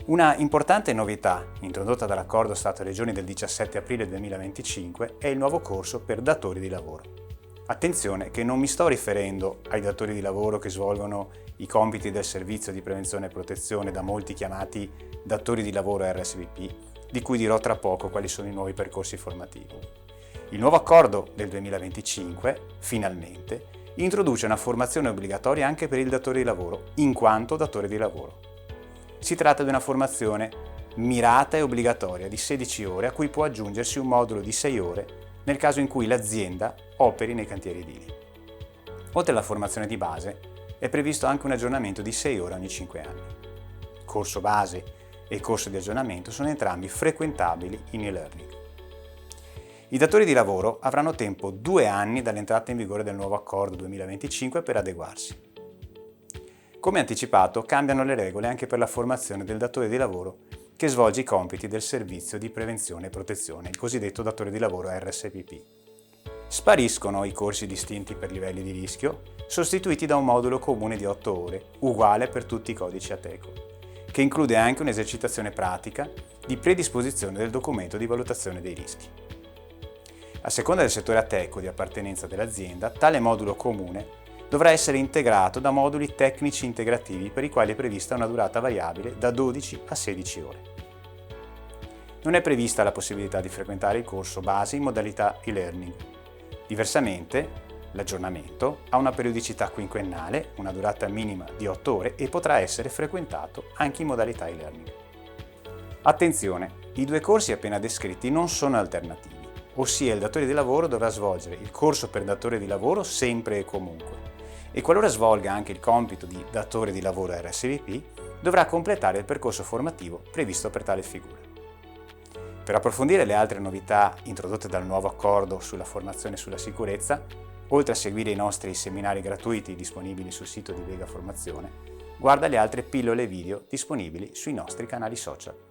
Una importante novità introdotta dall'Accordo Stato-Regioni del 17 aprile 2025 è il nuovo corso per datori di lavoro. Attenzione che non mi sto riferendo ai datori di lavoro che svolgono i compiti del servizio di prevenzione e protezione, da molti chiamati datori di lavoro RSVP, di cui dirò tra poco quali sono i nuovi percorsi formativi. Il nuovo accordo del 2025, finalmente, introduce una formazione obbligatoria anche per il datore di lavoro, in quanto datore di lavoro. Si tratta di una formazione mirata e obbligatoria di 16 ore a cui può aggiungersi un modulo di 6 ore nel caso in cui l'azienda operi nei cantieri edili. Oltre alla formazione di base, è previsto anche un aggiornamento di 6 ore ogni 5 anni. Il corso base e il corso di aggiornamento sono entrambi frequentabili in e-learning. I datori di lavoro avranno tempo 2 anni dall'entrata in vigore del nuovo accordo 2025 per adeguarsi. Come anticipato, cambiano le regole anche per la formazione del datore di lavoro che svolge i compiti del servizio di prevenzione e protezione, il cosiddetto datore di lavoro RSPP. Spariscono i corsi distinti per livelli di rischio, sostituiti da un modulo comune di 8 ore, uguale per tutti i codici Ateco, che include anche un'esercitazione pratica di predisposizione del documento di valutazione dei rischi. A seconda del settore Ateco di appartenenza dell'azienda, tale modulo comune dovrà essere integrato da moduli tecnici integrativi per i quali è prevista una durata variabile da 12 a 16 ore. Non è prevista la possibilità di frequentare il corso base in modalità e-learning. Diversamente, l'aggiornamento ha una periodicità quinquennale, una durata minima di 8 ore e potrà essere frequentato anche in modalità e-learning. Attenzione, i 2 corsi appena descritti non sono alternativi, ossia il datore di lavoro dovrà svolgere il corso per datore di lavoro sempre e comunque, e qualora svolga anche il compito di datore di lavoro RSVP, dovrà completare il percorso formativo previsto per tale figura. Per approfondire le altre novità introdotte dal nuovo accordo sulla formazione e sulla sicurezza, oltre a seguire i nostri seminari gratuiti disponibili sul sito di Vega Formazione, guarda le altre pillole video disponibili sui nostri canali social.